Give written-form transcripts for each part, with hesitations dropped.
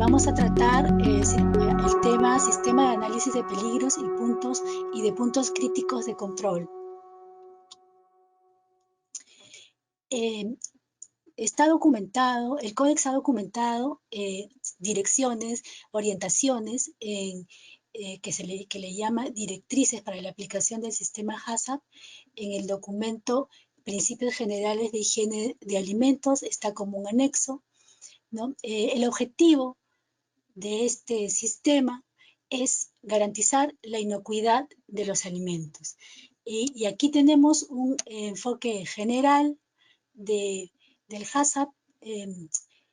vamos a tratar el tema sistema de análisis de peligros y de puntos críticos de control. Está documentado, el Codex ha documentado direcciones, orientaciones que le llama directrices para la aplicación del sistema HACCP en el documento Principios Generales de Higiene de Alimentos, está como un anexo, ¿no? El objetivo de este sistema es garantizar la inocuidad de los alimentos. Y aquí tenemos un enfoque general del HACCP.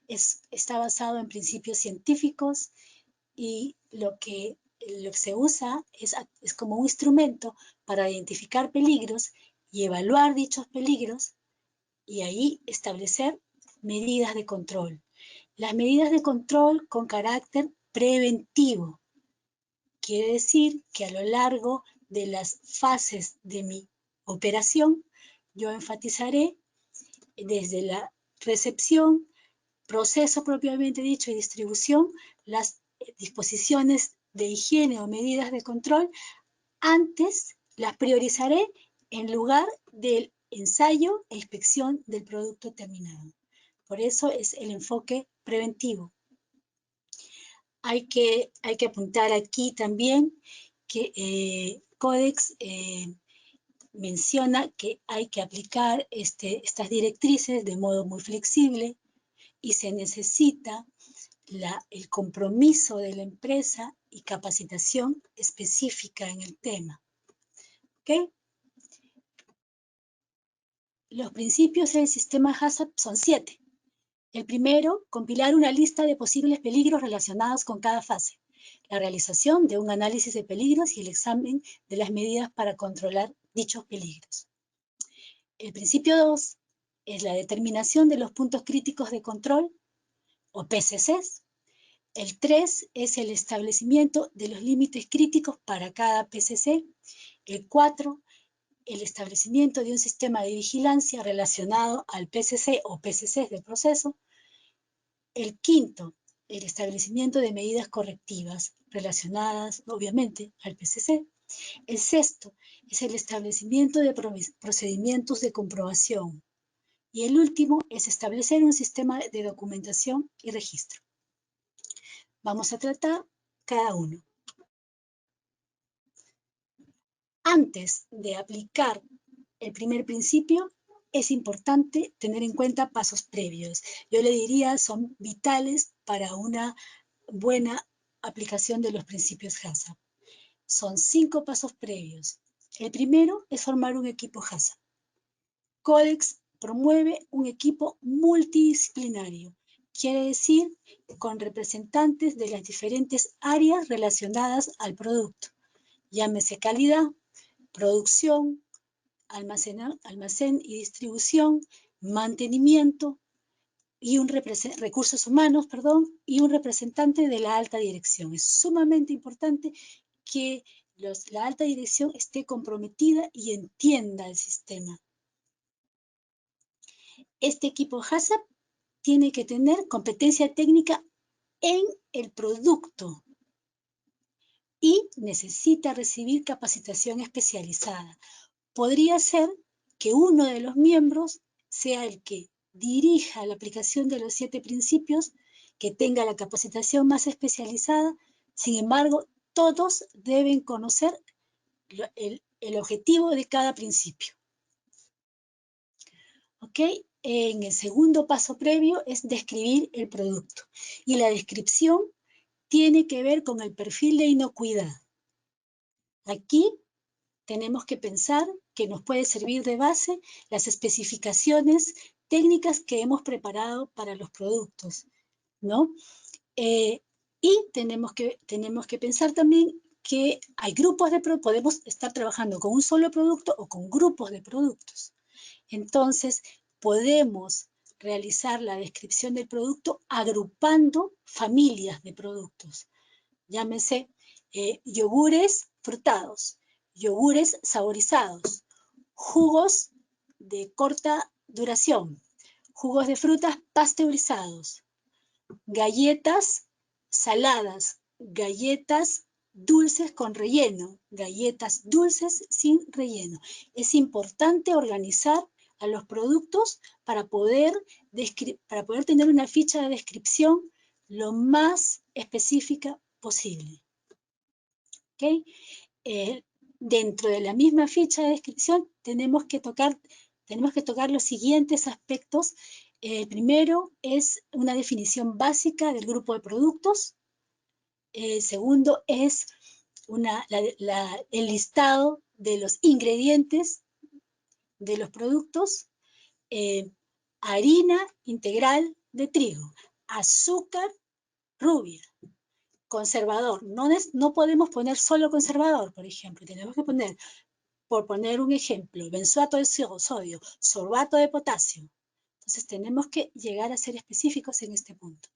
Está basado en principios científicos y lo que se usa es como un instrumento para identificar peligros y evaluar dichos peligros y ahí establecer medidas de control. Las medidas de control con carácter preventivo. Quiere decir que a lo largo de las fases de mi operación, yo enfatizaré desde la recepción, proceso propiamente dicho y distribución, las disposiciones de higiene o medidas de control, antes las priorizaré en lugar del ensayo e inspección del producto terminado. Por eso es el enfoque preventivo. Hay que apuntar aquí también que Codex menciona que hay que aplicar estas directrices de modo muy flexible y se necesita el compromiso de la empresa y capacitación específica en el tema. ¿Okay? Los principios del sistema HACCP son 7. El primero, compilar una lista de posibles peligros relacionados con cada fase. La realización de un análisis de peligros y el examen de las medidas para controlar dichos peligros. El principio 2 es la determinación de los puntos críticos de control, o PCCs. El 3 es el establecimiento de los límites críticos para cada PCC. El 4, el establecimiento de un sistema de vigilancia relacionado al PCC o PCCs del proceso. El 5, el establecimiento de medidas correctivas relacionadas, obviamente, al PCC. El 6 es el establecimiento de procedimientos de comprobación. Y el último es establecer un sistema de documentación y registro. Vamos a tratar cada uno. Antes de aplicar el primer principio, es importante tener en cuenta pasos previos. Yo le diría son vitales para una buena aplicación de los principios HACCP. Son 5 pasos previos. El primero es formar un equipo HACCP. Codex promueve un equipo multidisciplinario. Quiere decir con representantes de las diferentes áreas relacionadas al producto. Llámese calidad, producción, almacén y distribución, mantenimiento y recursos humanos, y un representante de la alta dirección. Es sumamente importante que la alta dirección esté comprometida y entienda el sistema. Este equipo HACCP tiene que tener competencia técnica en el producto y necesita recibir capacitación especializada. Podría ser que uno de los miembros sea el que dirija la aplicación de los 7 principios, que tenga la capacitación más especializada. Sin embargo, todos deben conocer el objetivo de cada principio. ¿Ok? En el segundo paso previo es describir el producto. Y la descripción tiene que ver con el perfil de inocuidad. Aquí tenemos que pensar que nos puede servir de base las especificaciones técnicas que hemos preparado para los productos, ¿no? Y tenemos que pensar también que hay grupos de productos, podemos estar trabajando con un solo producto o con grupos de productos. Entonces, podemos realizar la descripción del producto agrupando familias de productos. Llámese yogures frutados, yogures saborizados, jugos de corta duración, jugos de frutas pasteurizados, galletas saladas, galletas dulces con relleno, galletas dulces sin relleno. Es importante organizar a los productos para poder tener una ficha de descripción lo más específica posible. ¿Okay? Dentro de la misma ficha de descripción tenemos que tocar los siguientes aspectos. El primero es una definición básica del grupo de productos. El segundo es el listado de los ingredientes de los productos. Harina integral de trigo, azúcar rubia, conservador. No podemos poner solo conservador, por ejemplo. Tenemos que poner, por poner un ejemplo, benzoato de sodio, sorbato de potasio. Entonces tenemos que llegar a ser específicos en este punto.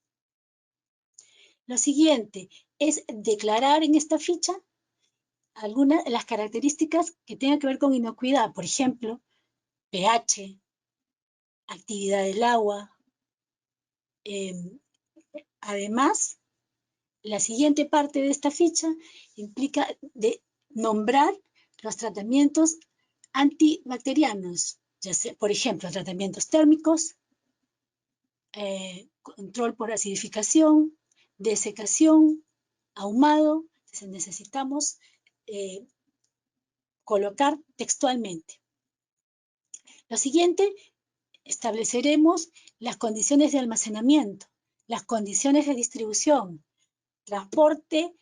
Lo siguiente es declarar en esta ficha algunas de las características que tengan que ver con inocuidad. Por ejemplo, pH, actividad del agua. Además, la siguiente parte de esta ficha implica nombrar los tratamientos antibacterianos, ya sea, por ejemplo, tratamientos térmicos, control por acidificación, desecación, ahumado. Entonces necesitamos colocar textualmente. Lo siguiente, estableceremos las condiciones de almacenamiento, las condiciones de distribución, transporte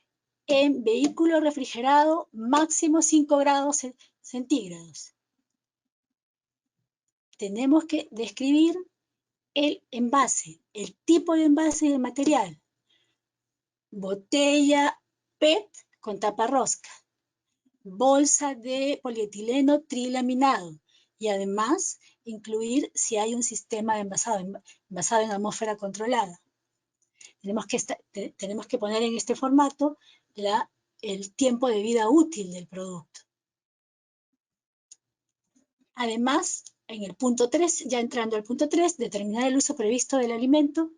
en vehículo refrigerado máximo 5 grados centígrados. Tenemos que describir el envase, el tipo de envase y el material. Botella PET con tapa rosca, bolsa de polietileno trilaminado y además incluir si hay un sistema de envasado en atmósfera controlada. Tenemos que poner en este formato el tiempo de vida útil del producto. Además, en el punto 3, ya entrando al punto 3, determinar el uso previsto del alimento.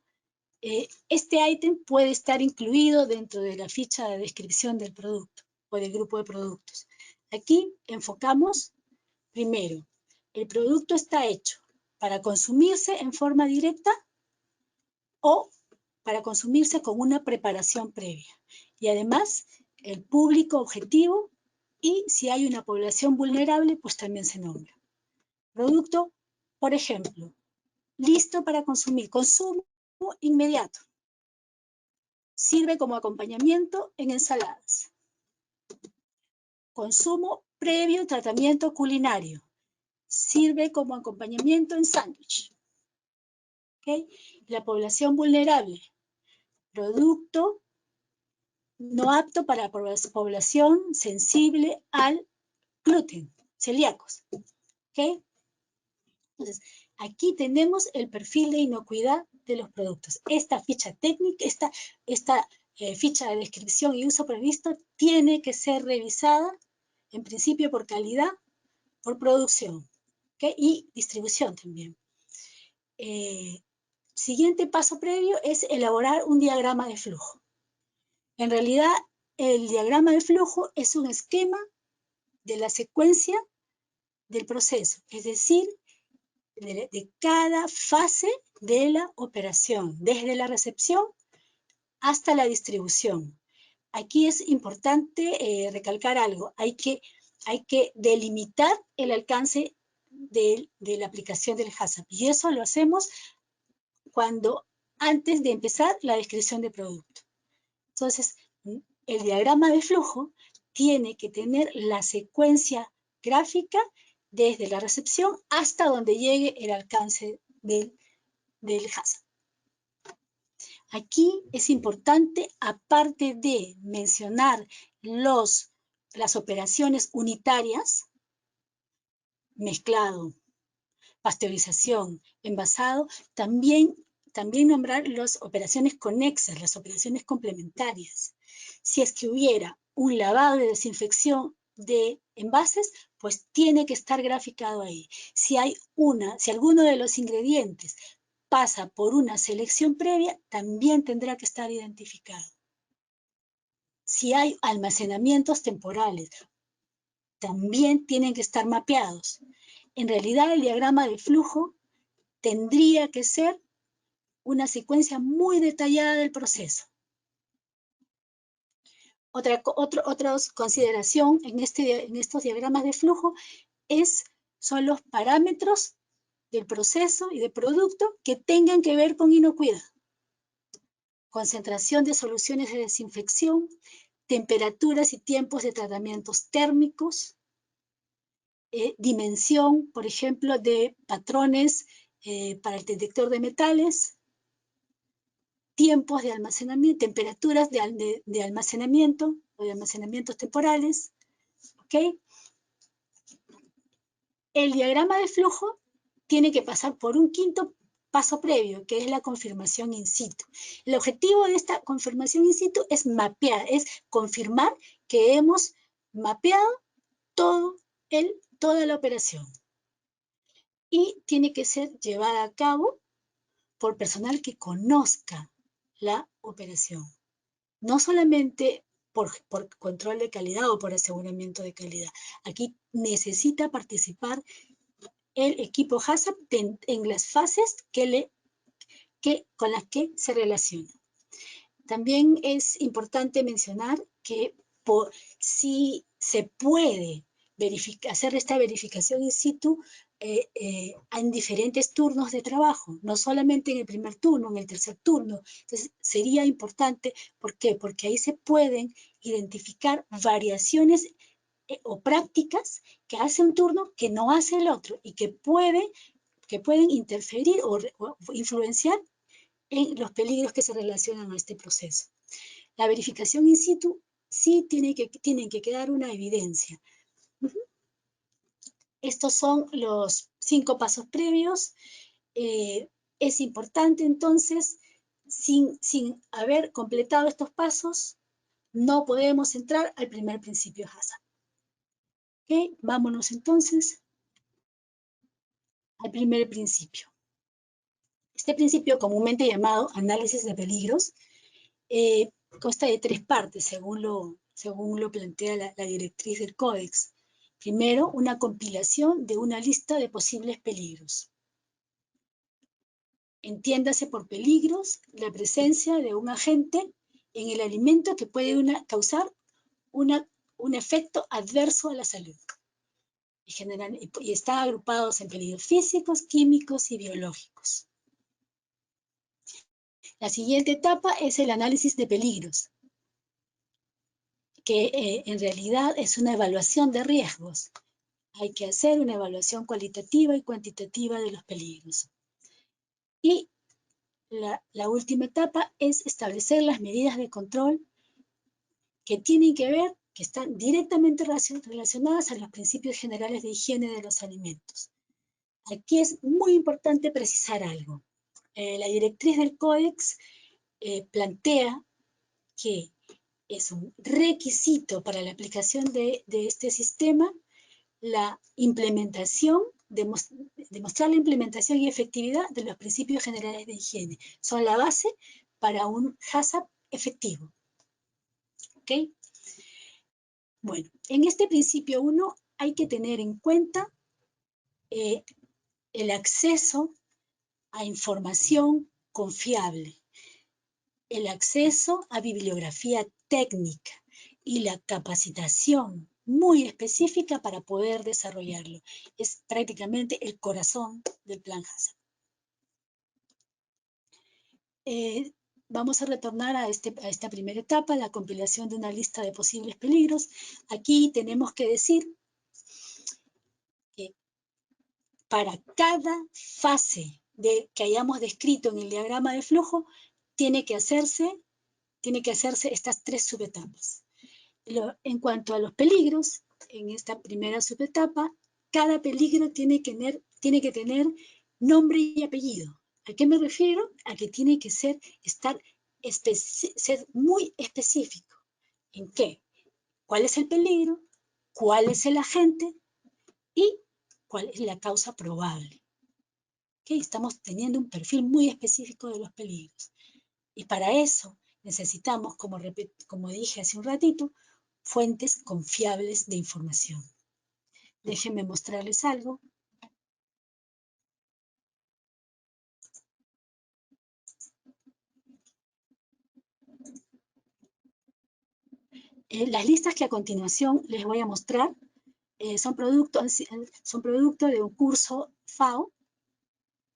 Este ítem puede estar incluido dentro de la ficha de descripción del producto o del grupo de productos. Aquí enfocamos primero, el producto está hecho para consumirse en forma directa o para consumirse con una preparación previa. Y además, el público objetivo y si hay una población vulnerable, pues también se nombra. Producto, por ejemplo, listo para consumir, consumo inmediato. Sirve como acompañamiento en ensaladas. Consumo previo tratamiento culinario. Sirve como acompañamiento en sándwich. ¿Okay? La población vulnerable. Producto no apto para población sensible al gluten, celíacos. ¿Okay? Entonces, aquí tenemos el perfil de inocuidad de los productos. Esta ficha técnica, esta ficha de descripción y uso previsto tiene que ser revisada, en principio por calidad, por producción, ¿okay? Y distribución también. Siguiente paso previo es elaborar un diagrama de flujo. En realidad, el diagrama de flujo es un esquema de la secuencia del proceso, es decir, de cada fase de la operación, desde la recepción hasta la distribución. Aquí es importante recalcar algo, hay que delimitar el alcance de la aplicación del HACCP y eso lo hacemos antes de empezar la descripción de producto. Entonces, el diagrama de flujo tiene que tener la secuencia gráfica desde la recepción hasta donde llegue el alcance del HACCP. Aquí es importante, aparte de mencionar las operaciones unitarias, mezclado, pasteurización, envasado, también nombrar las operaciones conexas, las operaciones complementarias. Si es que hubiera un lavado y desinfección de envases, pues tiene que estar graficado ahí. Si alguno de los ingredientes pasa por una selección previa, también tendrá que estar identificado. Si hay almacenamientos temporales, también tienen que estar mapeados. En realidad, el diagrama de flujo tendría que ser una secuencia muy detallada del proceso. Otra consideración en estos diagramas de flujo son los parámetros del proceso y del producto que tengan que ver con inocuidad. Concentración de soluciones de desinfección, temperaturas y tiempos de tratamientos térmicos, dimensión, por ejemplo, de patrones para el detector de metales, tiempos de almacenamiento, temperaturas de almacenamiento o de almacenamientos temporales, ¿ok? El diagrama de flujo tiene que pasar por un quinto paso previo, que es la confirmación in situ. El objetivo de esta confirmación in situ es mapear, es confirmar que hemos mapeado toda la operación. Y tiene que ser llevada a cabo por personal que conozca la operación. No solamente por control de calidad o por aseguramiento de calidad. Aquí necesita participar el equipo HACCP en las fases con las que se relaciona. También es importante mencionar que si se puede hacer esta verificación in situ en diferentes turnos de trabajo, no solamente en el primer turno, en el tercer turno. Entonces, sería importante, ¿por qué? Porque ahí se pueden identificar variaciones o prácticas que hace un turno que no hace el otro y que pueden interferir o influenciar en los peligros que se relacionan a este proceso. La verificación in situ sí tienen que quedar una evidencia. Estos son los 5 pasos previos. Es importante entonces, sin haber completado estos pasos, no podemos entrar al primer principio HACCP. ¿Okay? Vámonos entonces al primer principio. Este principio, comúnmente llamado análisis de peligros, consta de 3 partes, según lo plantea la directriz del Códex. Primero, una compilación de una lista de posibles peligros. Entiéndase por peligros la presencia de un agente en el alimento que puede causar un efecto adverso a la salud. Y están agrupados en peligros físicos, químicos y biológicos. La siguiente etapa es el análisis de peligros, que en realidad es una evaluación de riesgos. Hay que hacer una evaluación cualitativa y cuantitativa de los peligros. Y la última etapa es establecer las medidas de control que tienen que ver, que están directamente relacionadas a los principios generales de higiene de los alimentos. Aquí es muy importante precisar algo. La directriz del Códex plantea que es un requisito para la aplicación de este sistema la implementación, demostrar la implementación y efectividad de los principios generales de higiene. Son la base para un HACCP efectivo. ¿Ok? Bueno, en este principio 1 hay que tener en cuenta el acceso a información confiable, el acceso a bibliografía técnica y la capacitación muy específica para poder desarrollarlo. Es prácticamente el corazón del plan HACCP. Vamos a retornar a esta primera etapa, la compilación de una lista de posibles peligros. Aquí tenemos que decir que para cada fase que hayamos descrito en el diagrama de flujo, tiene que hacerse estas 3 subetapas. En cuanto a los peligros, en esta primera subetapa, cada peligro tiene que tener nombre y apellido. ¿A qué me refiero? A que tiene que ser muy específico. ¿En qué? ¿Cuál es el peligro? ¿Cuál es el agente? ¿Y cuál es la causa probable? ¿Ok? ¿Okay? Estamos teniendo un perfil muy específico de los peligros. Y para eso necesitamos, como dije hace un ratito, fuentes confiables de información. Déjenme mostrarles algo. Las listas que a continuación les voy a mostrar son producto de un curso FAO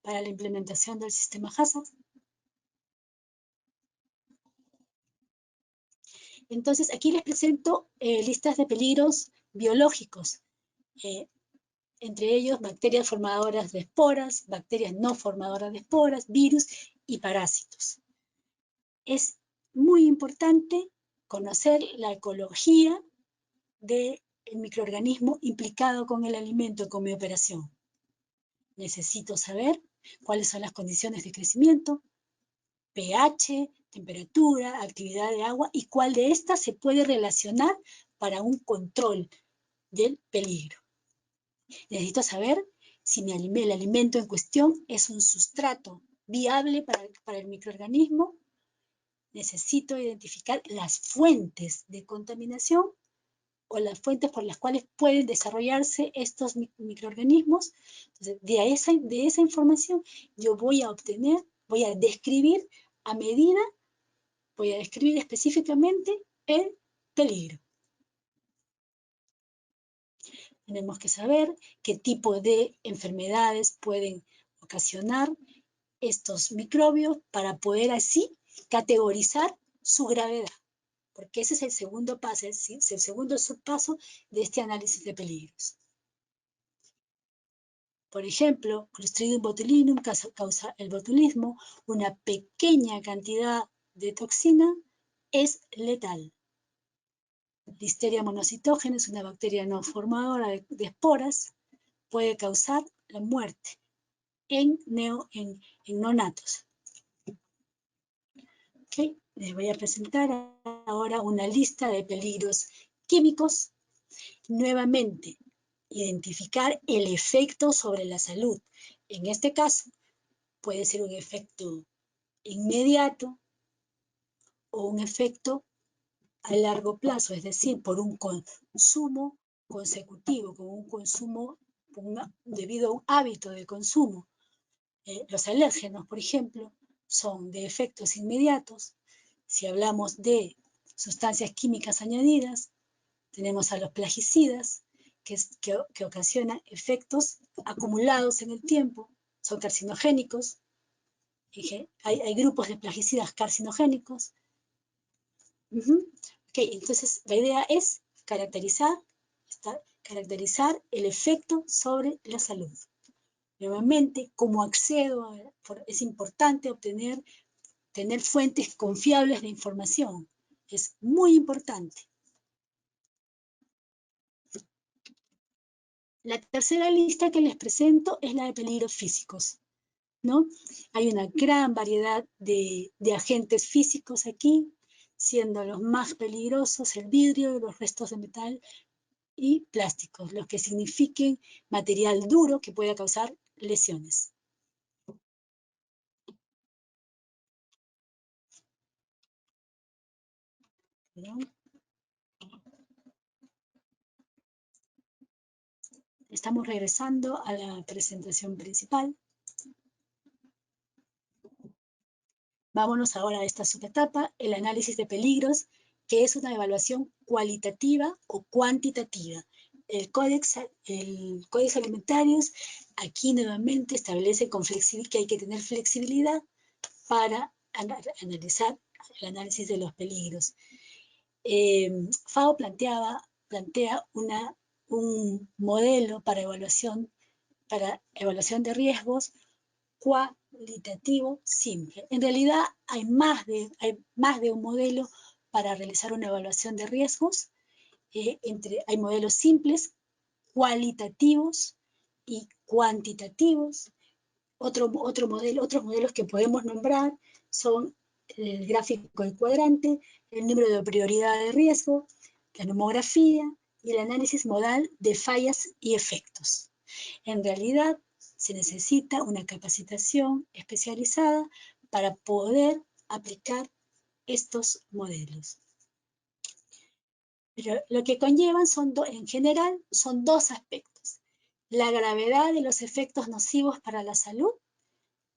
para la implementación del sistema HACCP. Entonces, aquí les presento listas de peligros biológicos, entre ellos bacterias formadoras de esporas, bacterias no formadoras de esporas, virus y parásitos. Es muy importante conocer la ecología del microorganismo implicado con el alimento, con mi operación. Necesito saber cuáles son las condiciones de crecimiento, pH, temperatura, actividad de agua y cuál de estas se puede relacionar para un control del peligro. Necesito saber si el alimento en cuestión es un sustrato viable para el microorganismo. Necesito identificar las fuentes de contaminación o las fuentes por las cuales pueden desarrollarse estos microorganismos. Entonces, de esa información yo voy a describir a medida, voy a describir específicamente el peligro. Tenemos que saber qué tipo de enfermedades pueden ocasionar estos microbios para poder así categorizar su gravedad, porque ese es el segundo paso, es el segundo subpaso de este análisis de peligros. Por ejemplo, Clostridium botulinum causa el botulismo, una pequeña cantidad de toxina es letal. Listeria monocitógena es una bacteria no formadora de esporas, puede causar la muerte en neonatos. Okay. Les voy a presentar ahora una lista de peligros químicos. Nuevamente, identificar el efecto sobre la salud. En este caso, puede ser un efecto inmediato o un efecto a largo plazo, es decir, por un consumo consecutivo, con un consumo debido a un hábito de consumo. Los alérgenos, por ejemplo, son de efectos inmediatos. Si hablamos de sustancias químicas añadidas, tenemos a los plaguicidas, que ocasionan efectos acumulados en el tiempo, son carcinogénicos. Hay grupos de plaguicidas carcinogénicos. Okay, entonces, la idea es caracterizar el efecto sobre la salud. Nuevamente, como accedo, es importante tener fuentes confiables de información. Es muy importante. La tercera lista que les presento es la de peligros físicos, ¿no? Hay una gran variedad de agentes físicos aquí, siendo los más peligrosos el vidrio, los restos de metal y plásticos, los que signifiquen material duro que pueda causar lesiones. ¿No? Estamos regresando a la presentación principal. Vámonos ahora a esta subetapa, el análisis de peligros, que es una evaluación cualitativa o cuantitativa. El Códex Alimentarius aquí nuevamente establece que hay que tener flexibilidad para analizar el análisis de los peligros. FAO plantea un modelo para evaluación de riesgos cualitativo simple. En realidad hay más de un modelo para realizar una evaluación de riesgos. Hay modelos simples, cualitativos y cuantitativos. Otros modelos que podemos nombrar son el gráfico del cuadrante, el número de prioridad de riesgo, la nomografía y el análisis modal de fallas y efectos. En realidad, se necesita una capacitación especializada para poder aplicar estos modelos. Pero lo que conllevan en general son dos aspectos: la gravedad de los efectos nocivos para la salud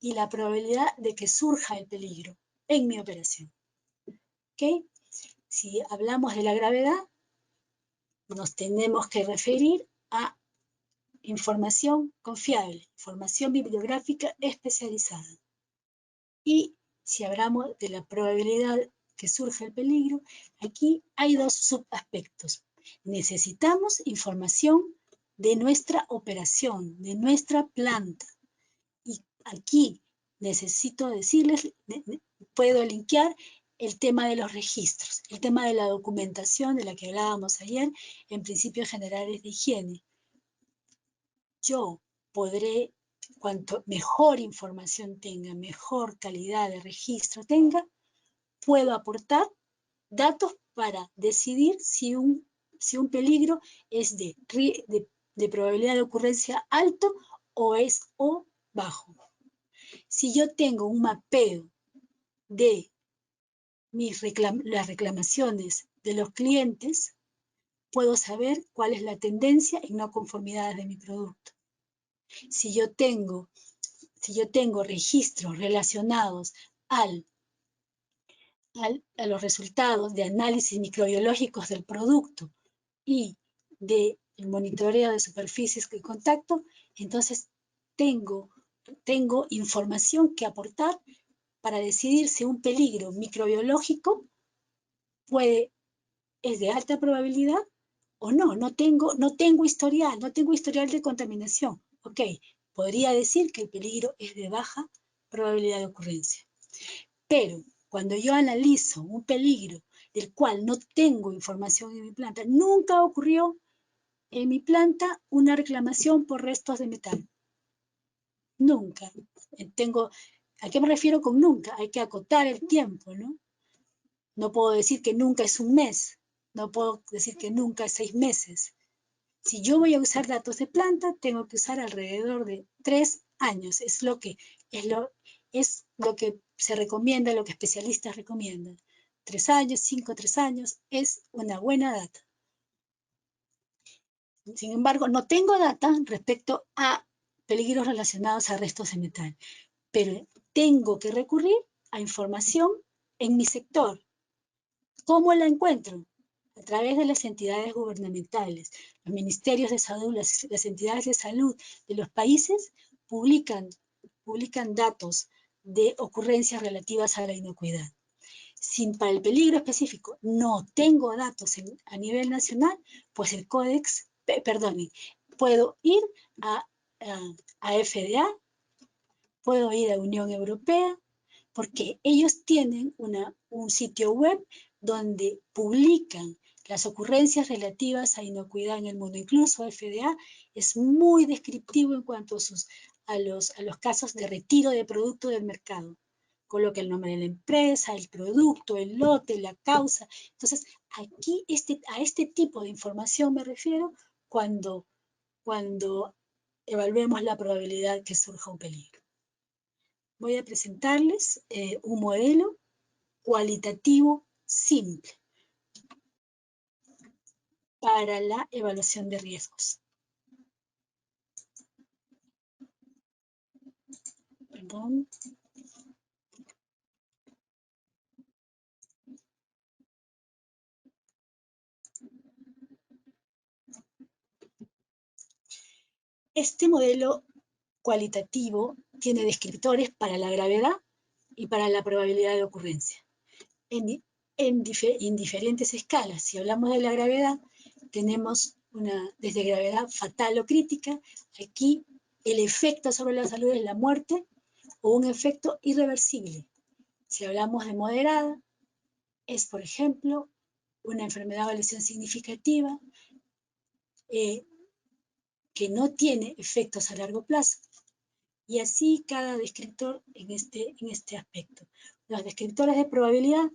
y la probabilidad de que surja el peligro en mi operación. ¿Okay? Si hablamos de la gravedad, nos tenemos que referir a información confiable, información bibliográfica especializada. Y si hablamos de la probabilidad que surja el peligro, aquí hay dos subaspectos. Necesitamos información de nuestra operación, de nuestra planta. Y aquí necesito decirles, puedo linkear el tema de los registros, el tema de la documentación de la que hablábamos ayer en Principios Generales de Higiene. Yo podré, cuanto mejor información tenga, mejor calidad de registro tenga, puedo aportar datos para decidir si un peligro es de probabilidad de ocurrencia alto o bajo. Si yo tengo un mapeo de las reclamaciones de los clientes, puedo saber cuál es la tendencia en no conformidades de mi producto. Si yo tengo registros relacionados a los resultados de análisis microbiológicos del producto y del monitoreo de superficies de contacto, entonces tengo información que aportar para decidir si un peligro microbiológico es de alta probabilidad o no. No tengo historial de contaminación. Ok, podría decir que el peligro es de baja probabilidad de ocurrencia. Pero cuando yo analizo un peligro del cual no tengo información en mi planta, nunca ocurrió en mi planta una reclamación por restos de metal. Nunca. ¿A qué me refiero con nunca? Hay que acotar el tiempo, ¿no? No puedo decir que nunca es un mes. No puedo decir que nunca es 6 meses. Si yo voy a usar datos de planta, tengo que usar alrededor de 3 años. Es lo que se recomienda, lo que especialistas recomiendan. 3 años, 5, 3 años es una buena data. Sin embargo, no tengo data respecto a peligros relacionados a restos de metal, pero tengo que recurrir a información en mi sector. ¿Cómo la encuentro? A través de las entidades gubernamentales. Los ministerios de salud, las entidades de salud de los países publican datos de ocurrencias relativas a la inocuidad. Si para el peligro específico no tengo datos a nivel nacional, pues el Códex, puedo ir a FDA, puedo ir a Unión Europea, porque ellos tienen un sitio web donde publican las ocurrencias relativas a inocuidad en el mundo. Incluso FDA es muy descriptivo en cuanto a los casos de retiro de producto del mercado. Coloca el nombre de la empresa, el producto, el lote, la causa. Entonces, aquí a este tipo de información me refiero cuando evaluemos la probabilidad que surja un peligro. Voy a presentarles un modelo cualitativo simple para la evaluación de riesgos. Perdón. Este modelo cualitativo tiene descriptores para la gravedad y para la probabilidad de ocurrencia en diferentes escalas. Si hablamos de la gravedad, tenemos desde gravedad fatal o crítica. Aquí el efecto sobre la salud es la muerte o un efecto irreversible. Si hablamos de moderada, es, por ejemplo, una enfermedad o lesión significativa que no tiene efectos a largo plazo. Y así cada descriptor en este aspecto. Los descriptores de probabilidad,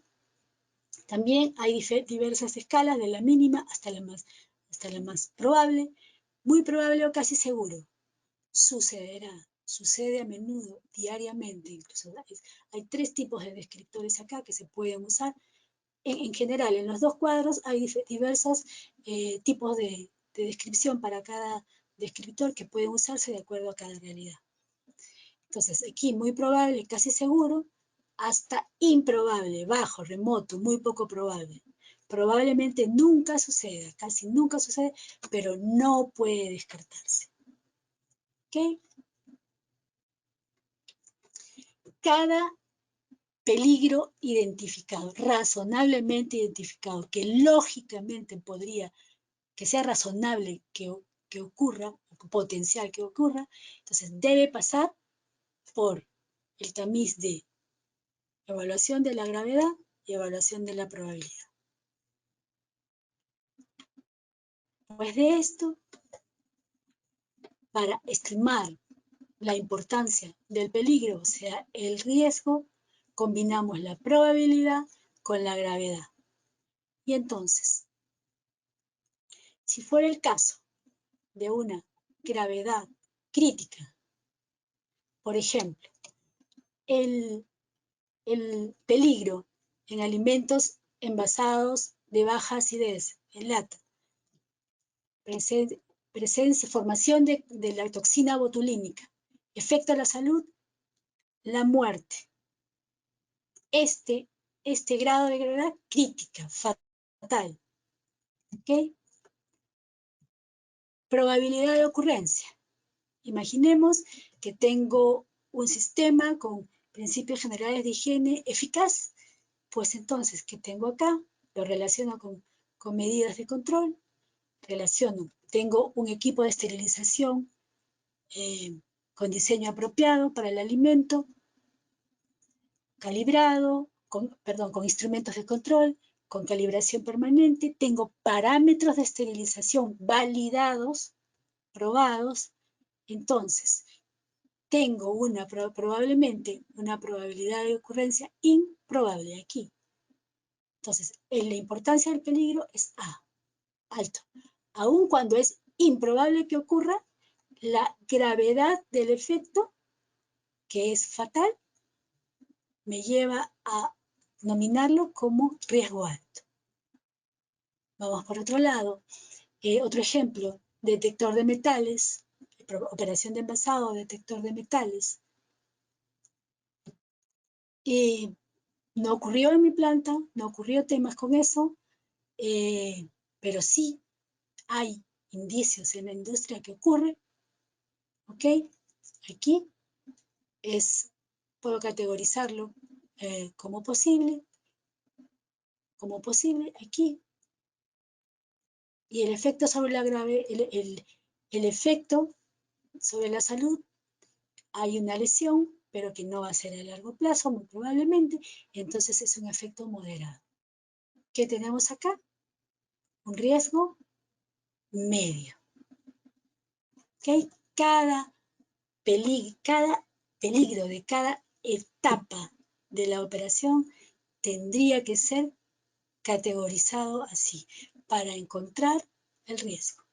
también hay diversas escalas, de la mínima hasta la más probable, muy probable o casi seguro. sucederá, sucede a menudo, diariamente incluso. Hay 3 tipos de descriptores acá que se pueden usar. En general, en los 2 cuadros hay diversos tipos de descripción para cada descriptor que pueden usarse de acuerdo a cada realidad. Entonces, aquí muy probable, casi seguro, hasta improbable, bajo, remoto, muy poco probable. Probablemente nunca suceda, casi nunca sucede, pero no puede descartarse. ¿Ok? Cada peligro identificado, razonablemente identificado, que lógicamente podría, que sea razonable que ocurra, potencial que ocurra, entonces debe pasar por el tamiz de evaluación de la gravedad y evaluación de la probabilidad. Después de esto, para estimar la importancia del peligro, o sea, el riesgo, combinamos la probabilidad con la gravedad. Y entonces, si fuera el caso de una gravedad crítica, por ejemplo, el peligro en alimentos envasados de baja acidez, en lata, presencia, formación de la toxina botulínica, efecto a la salud, la muerte. Este grado de gravedad crítica, fatal. ¿Ok? Probabilidad de ocurrencia. Imaginemos que tengo un sistema con principios generales de higiene eficaz, pues entonces, ¿qué tengo acá? Lo relaciono con medidas de control, tengo un equipo de esterilización con diseño apropiado para el alimento, calibrado, con instrumentos de control, con calibración permanente, tengo parámetros de esterilización validados, probados, entonces tengo probablemente una probabilidad de ocurrencia improbable aquí. Entonces, la importancia del peligro es A, alto. Aun cuando es improbable que ocurra, la gravedad del efecto, que es fatal, me lleva a nominarlo como riesgo alto. Vamos por otro lado. Otro ejemplo, detector de metales, operación de envasado, detector de metales. No ocurrió en mi planta, no ocurrió temas con eso, pero sí hay indicios en la industria que ocurre. ¿Ok? Aquí puedo categorizarlo como posible aquí. Y el efecto sobre el efecto sobre la salud, hay una lesión, pero que no va a ser a largo plazo, muy probablemente, entonces es un efecto moderado. ¿Qué tenemos acá? Un riesgo medio. ¿Okay? Cada peligro de cada etapa de la operación tendría que ser categorizado así, para encontrar el riesgo.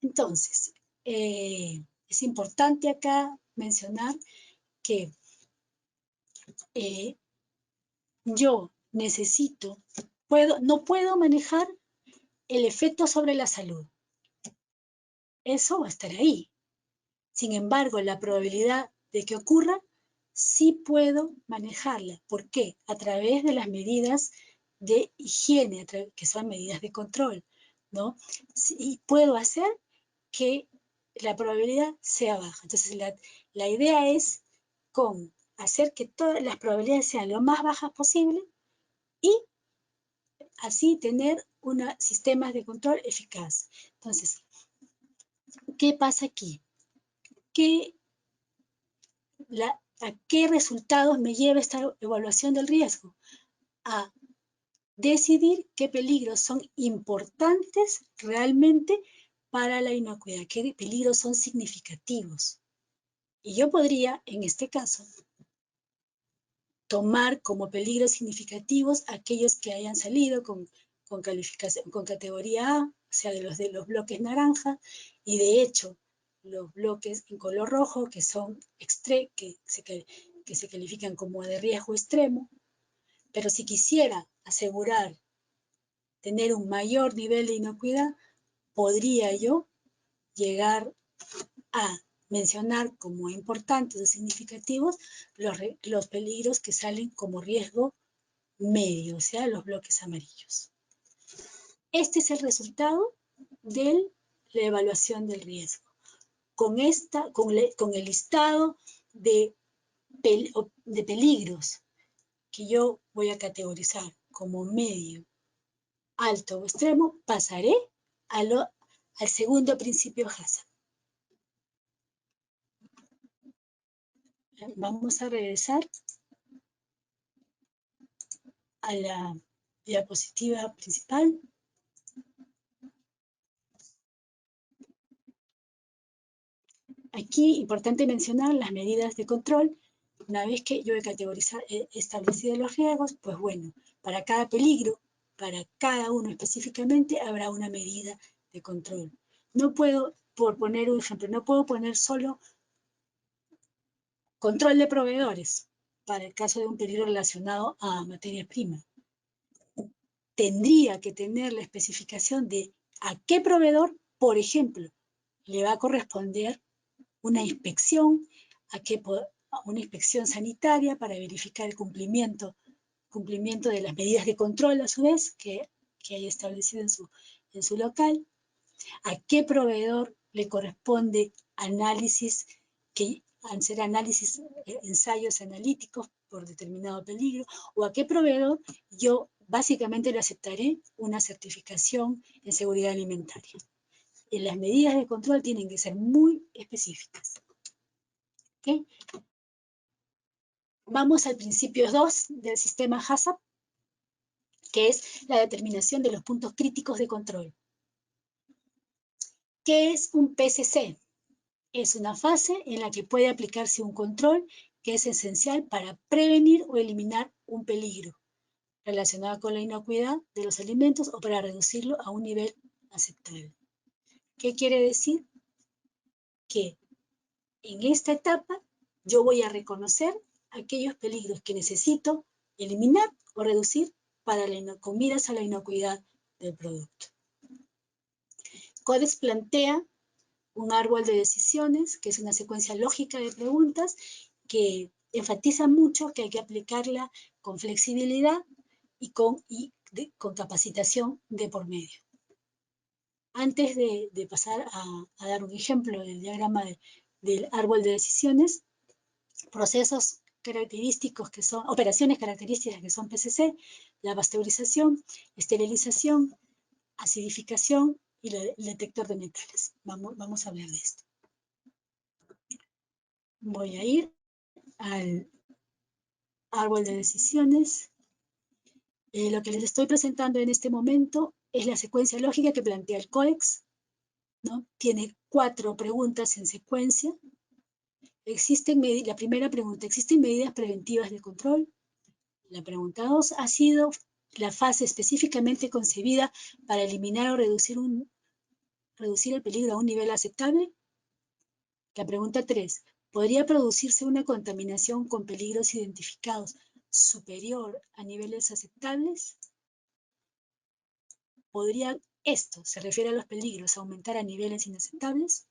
Entonces, es importante acá mencionar que yo no puedo manejar el efecto sobre la salud. Eso va a estar ahí. Sin embargo, la probabilidad de que ocurra, sí puedo manejarla. ¿Por qué? A través de las medidas de higiene, que son medidas de control, ¿no? Y puedo hacer que la probabilidad sea baja. Entonces, la idea es hacer que todas las probabilidades sean lo más bajas posible y así tener sistemas de control eficaz. Entonces, ¿qué pasa aquí? ¿A qué resultados me lleva esta evaluación del riesgo? A decidir qué peligros son importantes realmente para la inocuidad, qué peligros son significativos. Y yo podría, en este caso, tomar como peligros significativos aquellos que hayan salido con categoría A, o sea, de los bloques naranja, y de hecho, los bloques en color rojo, que son que se califican como de riesgo extremo, pero si quisiera asegurar tener un mayor nivel de inocuidad, podría yo llegar a mencionar como importantes o significativos los peligros que salen como riesgo medio, o sea, los bloques amarillos. Este es el resultado de la evaluación del riesgo. Con el listado de peligros que yo voy a categorizar como medio, alto o extremo, pasaré al segundo principio HACCP. Vamos a regresar a la diapositiva principal. Aquí, importante mencionar las medidas de control. Una vez que yo he establecido los riesgos, pues bueno, para cada peligro, para cada uno específicamente, habrá una medida de control. No puedo, por poner un ejemplo, no puedo poner solo control de proveedores para el caso de un peligro relacionado a materia prima. Tendría que tener la especificación de a qué proveedor, por ejemplo, le va a corresponder una inspección, una inspección sanitaria para verificar el cumplimiento de las medidas de control, a su vez, que haya establecido en su local. ¿A qué proveedor le corresponde análisis, ensayos analíticos por determinado peligro? ¿O a qué proveedor yo básicamente le aceptaré una certificación en seguridad alimentaria? Y las medidas de control tienen que ser muy específicas. ¿Okay? Vamos al principio 2 del sistema HACCP, que es la determinación de los puntos críticos de control. ¿Qué es un PCC? Es una fase en la que puede aplicarse un control que es esencial para prevenir o eliminar un peligro relacionado con la inocuidad de los alimentos o para reducirlo a un nivel aceptable. ¿Qué quiere decir? Que en esta etapa yo voy a reconocer aquellos peligros que necesito eliminar o reducir con miras a la inocuidad del producto. Codex plantea un árbol de decisiones, que es una secuencia lógica de preguntas que enfatiza mucho que hay que aplicarla con flexibilidad y con capacitación de por medio. Antes de pasar a dar un ejemplo del diagrama del árbol de decisiones, procesos característicos que son, operaciones características que son PCC, la pasteurización, esterilización, acidificación y el detector de metales. Vamos a hablar de esto. Voy a ir al árbol de decisiones. Lo que les estoy presentando en este momento es la secuencia lógica que plantea el Codex, ¿no? Tiene 4 preguntas en secuencia. La primera pregunta, ¿existen medidas preventivas de control? La pregunta 2, ¿ha sido la fase específicamente concebida para eliminar o reducir el peligro a un nivel aceptable? La pregunta 3, ¿podría producirse una contaminación con peligros identificados superior a niveles aceptables? ¿Podría esto, se refiere a los peligros, aumentar a niveles inaceptables?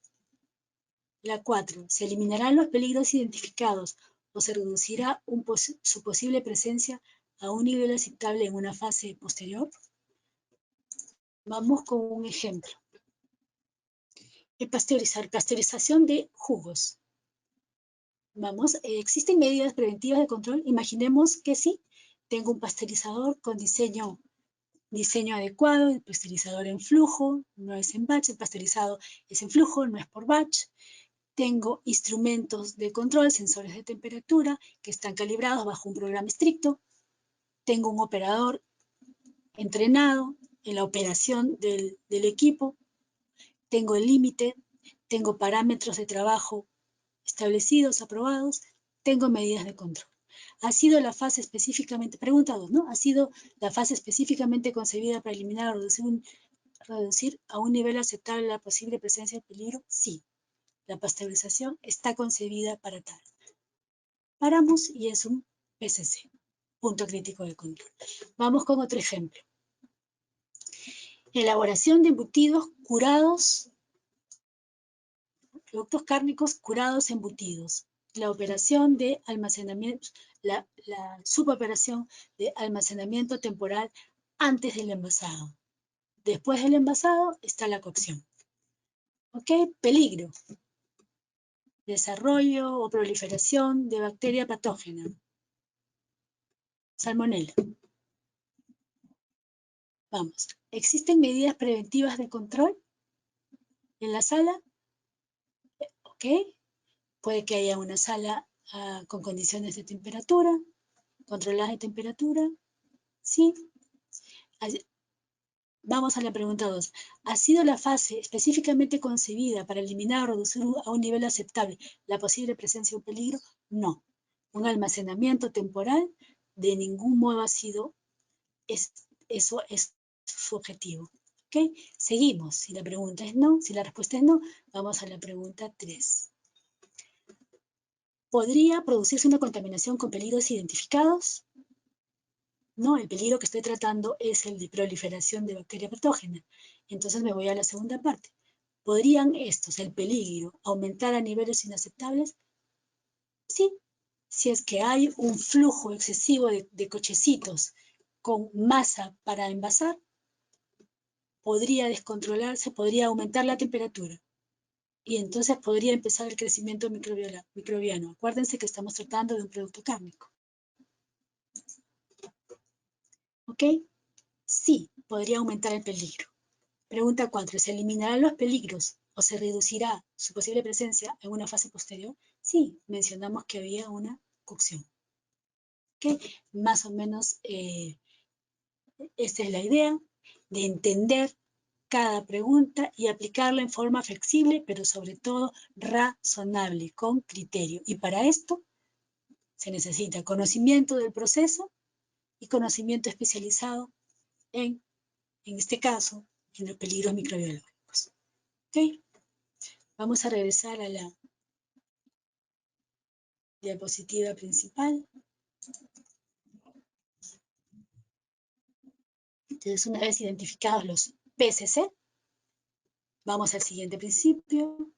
La 4, ¿se eliminarán los peligros identificados o se reducirá su posible presencia a un nivel aceptable en una fase posterior? Vamos con un ejemplo. Pasteurización de jugos. ¿Existen medidas preventivas de control? Imaginemos que sí. Tengo un pasteurizador con diseño adecuado, el pasteurizador en flujo, no es en batch, el pasteurizado es en flujo, no es por batch. Tengo instrumentos de control, sensores de temperatura, que están calibrados bajo un programa estricto. Tengo un operador entrenado en la operación del equipo. Tengo el límite, tengo parámetros de trabajo establecidos, aprobados, tengo medidas de control. ¿Ha sido la fase específicamente, pregunta 2, ¿no? ¿Ha sido la fase específicamente concebida para eliminar o reducir a un nivel aceptable la posible presencia de peligro? Sí. La pasteurización está concebida para tal. Paramos y es un PCC, punto crítico de control. Vamos con otro ejemplo. Elaboración de embutidos curados, productos cárnicos curados embutidos. La operación de almacenamiento, la suboperación de almacenamiento temporal antes del envasado. Después del envasado está la cocción. ¿Ok? Peligro. Desarrollo o proliferación de bacteria patógena. Salmonella. Vamos. ¿Existen medidas preventivas de control en la sala? ¿Ok? Puede que haya una sala con condiciones de temperatura, controladas de temperatura. Sí. Vamos a la pregunta 2. ¿Ha sido la fase específicamente concebida para eliminar o reducir a un nivel aceptable la posible presencia de un peligro? No. Un almacenamiento temporal de ningún modo ha sido, eso es su objetivo. ¿Ok? Seguimos. Si la pregunta es no, si la respuesta es no, vamos a la pregunta 3. ¿Podría producirse una contaminación con peligros identificados? No, el peligro que estoy tratando es el de proliferación de bacteria patógena. Entonces me voy a la segunda parte. ¿Podrían estos, el peligro, aumentar a niveles inaceptables? Sí, si es que hay un flujo excesivo de cochecitos con masa para envasar, podría descontrolarse, podría aumentar la temperatura. Y entonces podría empezar el crecimiento microbiano. Acuérdense que estamos tratando de un producto cárnico. ¿Ok? Sí, podría aumentar el peligro. Pregunta 4. ¿Se eliminarán los peligros o se reducirá su posible presencia en una fase posterior? Sí, mencionamos que había una cocción. ¿Ok? Más o menos esta es la idea de entender cada pregunta y aplicarla en forma flexible, pero sobre todo razonable, con criterio. Y para esto se necesita conocimiento del proceso y conocimiento especializado en este caso, en los peligros microbiológicos. ¿Ok? Vamos a regresar a la diapositiva principal. Entonces, una vez identificados los PCC, vamos al siguiente principio,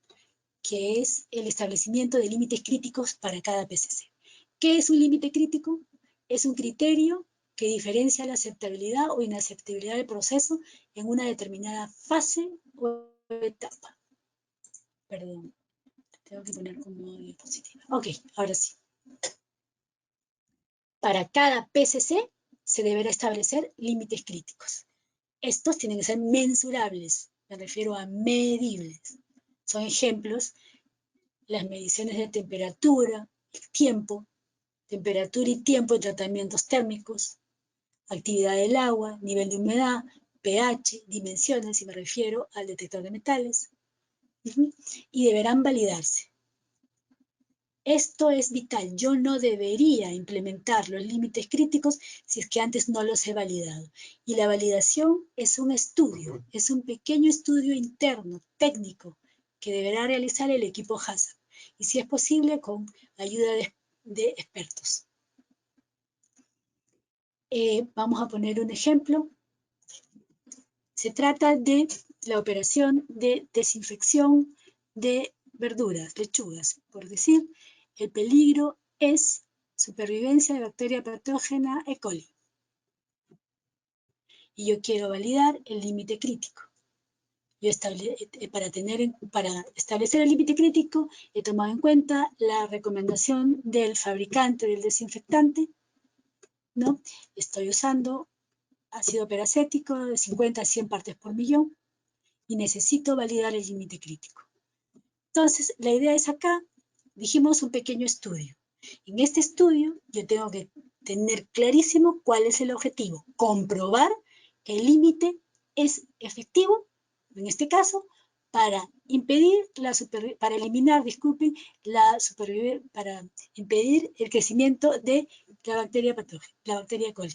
que es el establecimiento de límites críticos para cada PCC. ¿Qué es un límite crítico? Es un criterio que diferencia la aceptabilidad o inaceptabilidad del proceso en una determinada fase o etapa. Perdón, tengo que poner como diapositiva. Ok, ahora sí. Para cada PCC se deberá establecer límites críticos. Estos tienen que ser mensurables, me refiero a medibles. Son ejemplos las mediciones de temperatura, tiempo, temperatura y tiempo de tratamientos térmicos, actividad del agua, nivel de humedad, pH, dimensiones, y me refiero al detector de metales, y deberán validarse. Esto es vital. Yo no debería implementar los límites críticos si es que antes no los he validado. Y la validación es un estudio, es un pequeño estudio interno, técnico, que deberá realizar el equipo HACCP. Y si es posible, con ayuda de expertos. Vamos a poner un ejemplo. Se trata de la operación de desinfección de verduras, lechugas, por decir. El peligro es supervivencia de bacteria patógena E. coli. Y yo quiero validar el límite crítico. Para establecer el límite crítico, he tomado en cuenta la recomendación del fabricante del desinfectante, ¿no? Estoy usando ácido peracético de 50 a 100 partes por millón y necesito validar el límite crítico. Entonces, la idea es acá, dijimos un pequeño estudio. En este estudio yo tengo que tener clarísimo cuál es el objetivo. Comprobar que el límite es efectivo, en este caso, para eliminar, para impedir el crecimiento de la bacteria patógena, la bacteria E. coli.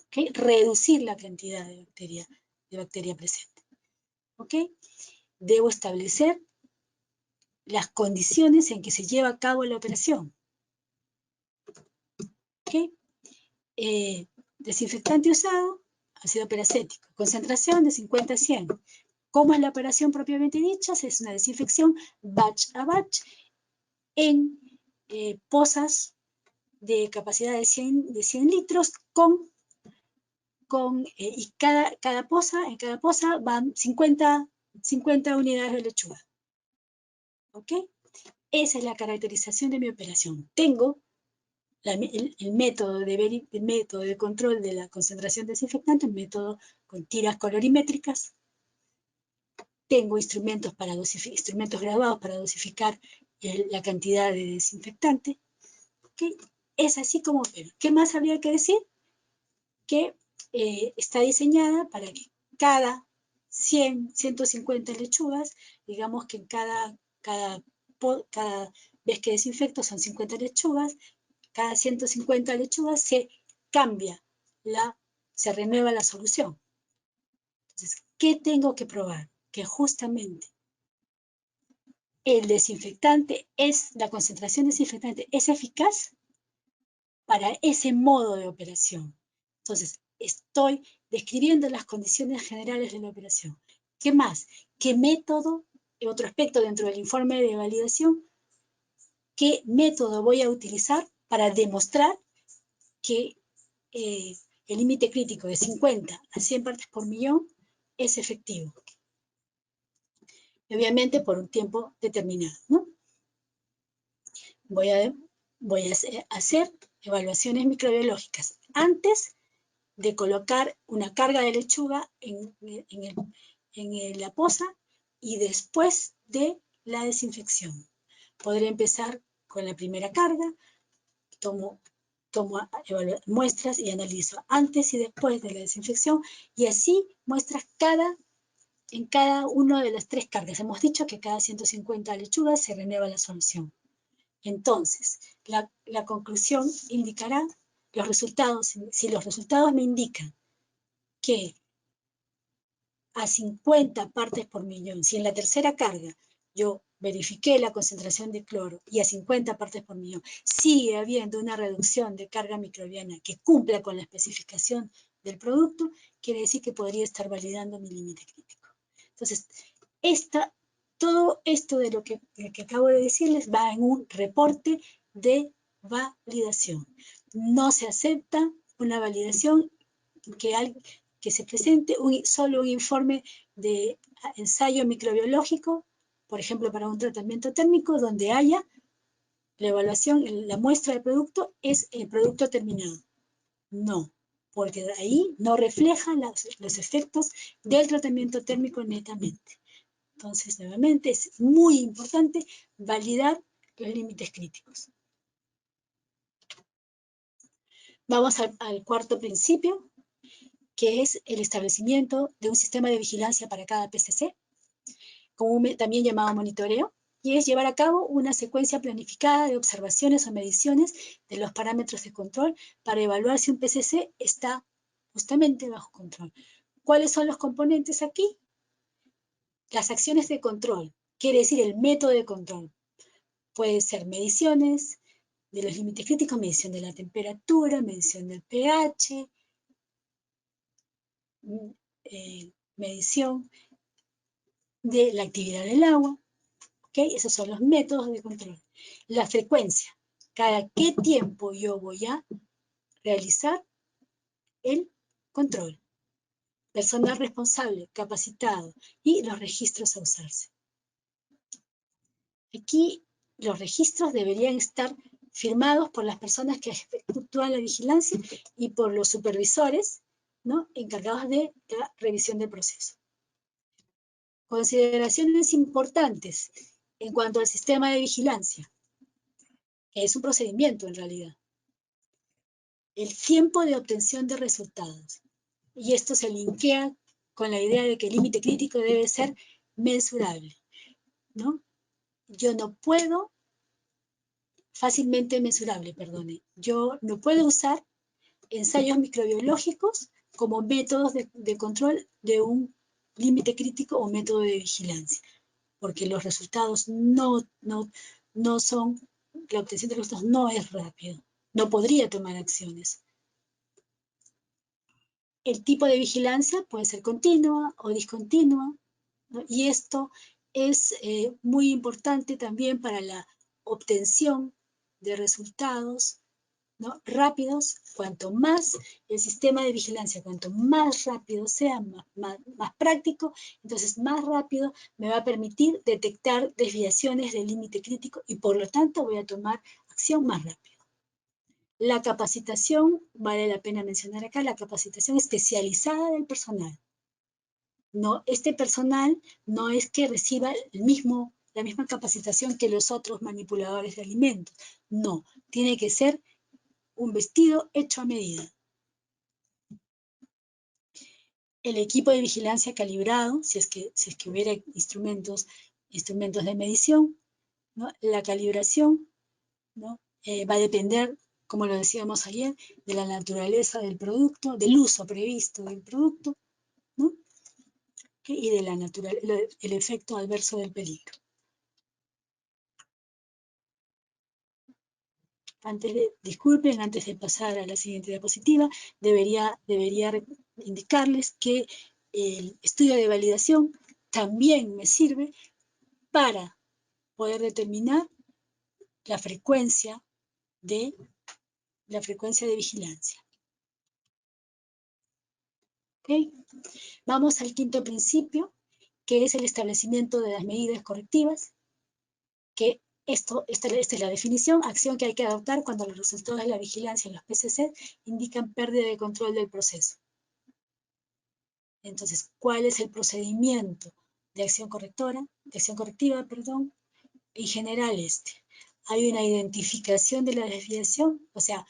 ¿Okay? Reducir la cantidad de bacteria presente. ¿Okay? Debo establecer las condiciones en que se lleva a cabo la operación. ¿Okay? Desinfectante usado, ácido peracético. Concentración de 50 a 100. ¿Cómo es la operación propiamente dicha? Es una desinfección batch a batch en pozas de capacidad de 100 litros y en cada poza van 50 unidades de lechuga. ¿Ok? Esa es la caracterización de mi operación. Tengo el método de control de la concentración desinfectante, un método con tiras colorimétricas. Tengo instrumentos graduados para dosificar la cantidad de desinfectante. ¿Okay? Es así como opero. ¿Qué más habría que decir? Que está diseñada para que cada 100, 150 lechugas, digamos que en cada vez que desinfecto son 50 lechugas, cada 150 lechugas se renueva la solución. Entonces, ¿qué tengo que probar? Que justamente la concentración desinfectante es eficaz para ese modo de operación. Entonces, estoy describiendo las condiciones generales de la operación. ¿Qué más? ¿Qué método? Otro aspecto dentro del informe de validación, ¿qué método voy a utilizar para demostrar que el límite crítico de 50 a 100 partes por millón es efectivo? Y obviamente por un tiempo determinado, ¿no? Voy a hacer evaluaciones microbiológicas antes de colocar una carga de lechuga en la poza y después de la desinfección. Podré empezar con la primera carga, tomo muestras y analizo antes y después de la desinfección, y así muestras en cada una de las 3 cargas. Hemos dicho que cada 150 lechugas se renueva la solución. Entonces, la conclusión indicará los resultados. Si los resultados me indican que a 50 partes por millón, si en la tercera carga yo verifiqué la concentración de cloro y a 50 partes por millón sigue habiendo una reducción de carga microbiana que cumpla con la especificación del producto, quiere decir que podría estar validando mi límite crítico. Entonces, todo esto de lo que acabo de decirles va en un reporte de validación. No se acepta una validación que se presente solo un informe de ensayo microbiológico, por ejemplo, para un tratamiento térmico, donde haya la evaluación, la muestra del producto es el producto terminado. No, porque de ahí no refleja los efectos del tratamiento térmico netamente. Entonces, nuevamente, es muy importante validar los límites críticos. Vamos al cuarto principio, que es el establecimiento de un sistema de vigilancia para cada PCC, también llamado monitoreo, y es llevar a cabo una secuencia planificada de observaciones o mediciones de los parámetros de control para evaluar si un PCC está justamente bajo control. ¿Cuáles son los componentes aquí? Las acciones de control, quiere decir el método de control. Puede ser mediciones de los límites críticos, medición de la temperatura, medición del pH, medición de la actividad del agua. ¿Okay? Esos son los métodos de control. La frecuencia, cada qué tiempo yo voy a realizar el control. Personal responsable, capacitado y los registros a usarse. Aquí los registros deberían estar firmados por las personas que efectúan la vigilancia y por los supervisores, ¿no?, encargados de la revisión del proceso. Consideraciones importantes en cuanto al sistema de vigilancia, que es un procedimiento en realidad. El tiempo de obtención de resultados. Y esto se linkea con la idea de que el límite crítico debe ser mensurable, ¿no? Yo no puedo, fácilmente mensurable, perdone. Yo no puedo usar ensayos microbiológicos como métodos de control de un límite crítico o método de vigilancia. porque los resultados no son, la obtención de resultados no es rápido, no podría tomar acciones. El tipo de vigilancia puede ser continua o discontinua, ¿no? Y esto es muy importante también para la obtención de resultados, ¿no?, rápidos. Cuanto más el sistema de vigilancia, cuanto más rápido sea, más práctico, entonces más rápido me va a permitir detectar desviaciones del límite crítico y por lo tanto voy a tomar acción más rápido. La capacitación, vale la pena mencionar acá, la capacitación especializada del personal. No, este personal no es que reciba la misma capacitación que los otros manipuladores de alimentos. No, tiene que ser un vestido hecho a medida. El equipo de vigilancia calibrado, si es que hubiera instrumentos de medición, ¿no? La calibración, ¿no?, va a depender, como lo decíamos ayer, de la naturaleza del producto, del uso previsto del producto, ¿no?, y de el efecto adverso del peligro. Disculpen, antes de pasar a la siguiente diapositiva, debería indicarles que el estudio de validación también me sirve para poder determinar la frecuencia de vigilancia. ¿Okay? Vamos al quinto principio, que es el establecimiento de las medidas correctivas, que esta es la definición: acción que hay que adoptar cuando los resultados de la vigilancia en los PCC indican pérdida de control del proceso. Entonces, ¿cuál es el procedimiento de acción correctiva? En general hay una identificación de la desviación, o sea,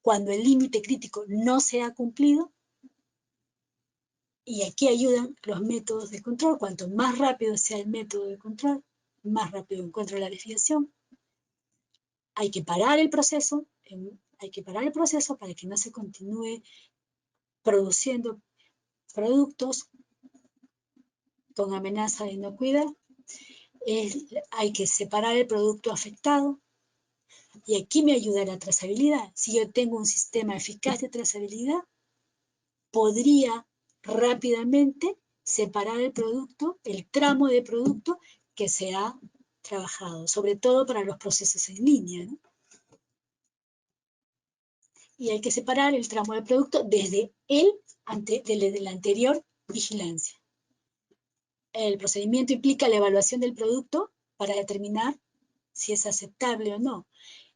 cuando el límite crítico no se ha cumplido, y aquí ayudan los métodos de control. Cuanto más rápido sea el método de control, más rápido encuentro la desviación. Hay que parar el proceso para que no se continúe produciendo productos con amenaza de inocuidad. Hay que separar el producto afectado, y aquí me ayuda la trazabilidad. Si yo tengo un sistema eficaz de trazabilidad, podría rápidamente separar el producto, el tramo de producto que se ha trabajado, sobre todo para los procesos en línea, ¿no? Y hay que separar el tramo de producto desde la anterior vigilancia. El procedimiento implica la evaluación del producto para determinar si es aceptable o no.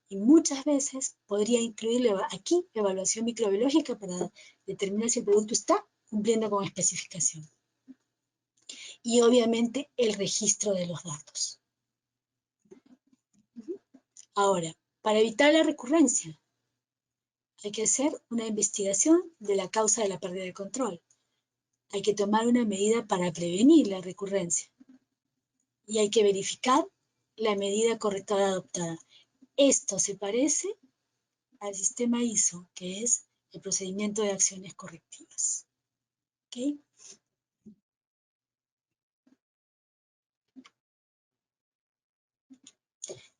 Y muchas veces podría incluir aquí evaluación microbiológica para determinar si el producto está cumpliendo con especificación. Y obviamente el registro de los datos. Ahora, para evitar la recurrencia, hay que hacer una investigación de la causa de la pérdida de control. Hay que tomar una medida para prevenir la recurrencia. Y hay que verificar la medida correctora adoptada. Esto se parece al sistema ISO, que es el procedimiento de acciones correctivas. ¿Okay?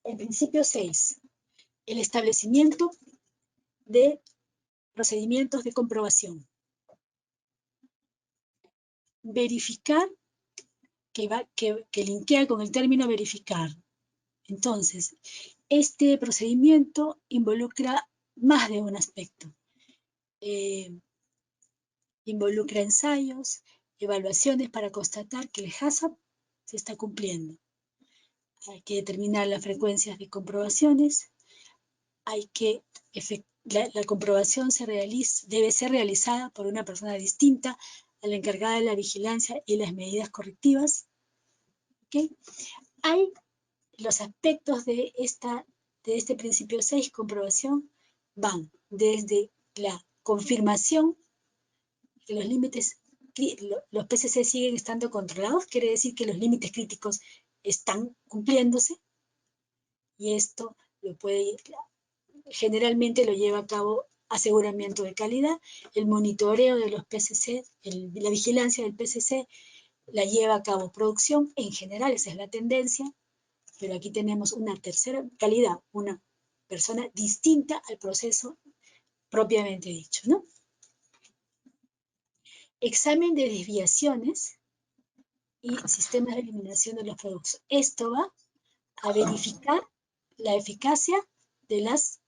El principio 6, el establecimiento de procedimientos de comprobación. Verificar, que linkea con el término verificar. Entonces, este procedimiento involucra más de un aspecto. Involucra ensayos, evaluaciones para constatar que el HACCP se está cumpliendo. Hay que determinar las frecuencias de comprobaciones. La comprobación debe ser realizada por una persona distinta a la encargada de la vigilancia y las medidas correctivas. ¿Okay? Hay los aspectos de este principio 6, comprobación, van desde la confirmación que los límites, los PCC siguen estando controlados, quiere decir que los límites críticos están cumpliéndose, y esto generalmente lo lleva a cabo aseguramiento de calidad, el monitoreo de los PCC, la vigilancia del PCC la lleva a cabo producción, en general esa es la tendencia, pero aquí tenemos una tercera calidad, una persona distinta al proceso propiamente dicho, ¿no? Examen de desviaciones y sistemas de eliminación de los productos. Esto va a verificar la eficacia de las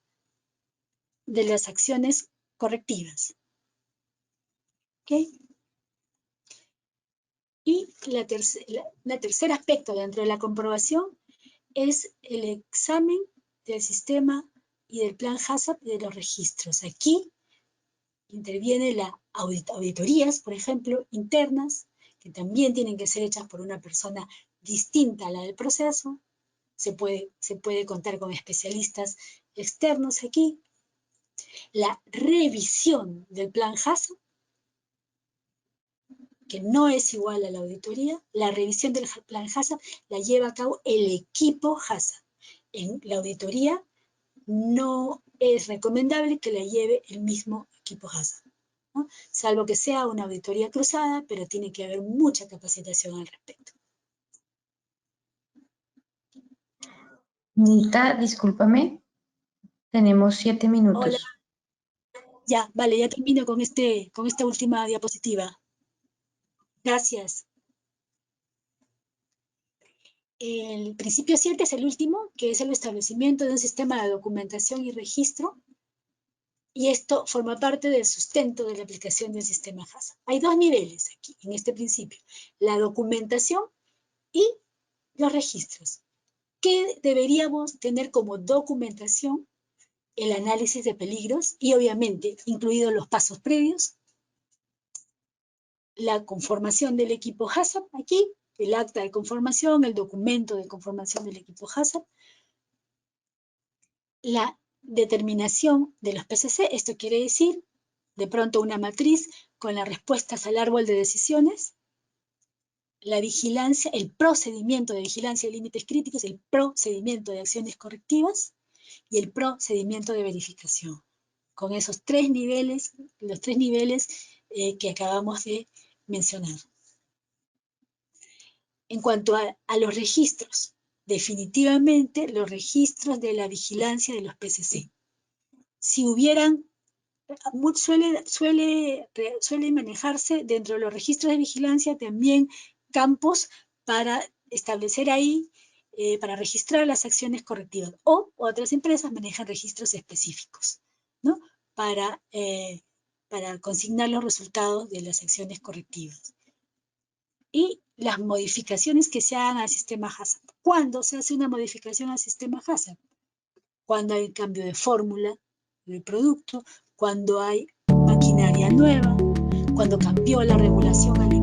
acciones correctivas. ¿Okay? Y la tercer aspecto dentro de la comprobación es el examen del sistema y del plan HACCP y de los registros. Aquí interviene las auditorías, por ejemplo, internas, que también tienen que ser hechas por una persona distinta a la del proceso. Se puede contar con especialistas externos aquí. La revisión del plan HACCP, que no es igual a la auditoría, la revisión del plan HACCP la lleva a cabo el equipo HACCP. En la auditoría no es recomendable que la lleve el mismo equipo HACCP, ¿no? Salvo que sea una auditoría cruzada, pero tiene que haber mucha capacitación al respecto. Nita, discúlpame, tenemos 7 minutos. Hola. Ya, vale, ya termino con esta última diapositiva. Gracias. El principio 7 es el último, que es el establecimiento de un sistema de documentación y registro, y esto forma parte del sustento de la aplicación del sistema HACCP. Hay dos niveles aquí, en este principio, la documentación y los registros. ¿Qué deberíamos tener como documentación? El análisis de peligros y obviamente, incluidos los pasos previos, la conformación del equipo HACCP aquí, el acta de conformación, el documento de conformación del equipo HACCP, la determinación de los PCC, esto quiere decir, de pronto una matriz con las respuestas al árbol de decisiones, la vigilancia, el procedimiento de vigilancia de límites críticos, el procedimiento de acciones correctivas y el procedimiento de verificación. Con esos tres niveles, los tres niveles que acabamos de mencionar. En cuanto a los registros, definitivamente los registros de la vigilancia de los PCC. Si hubieran, suele manejarse dentro de los registros de vigilancia también campos para establecer ahí, para registrar las acciones correctivas. O otras empresas manejan registros específicos, ¿no? Para consignar los resultados de las acciones correctivas. Y las modificaciones que se hagan al sistema HACCP. ¿Cuándo se hace una modificación al sistema HACCP? Cuando hay cambio de fórmula del producto, cuando hay maquinaria nueva, cuando cambió la regulación alimentaria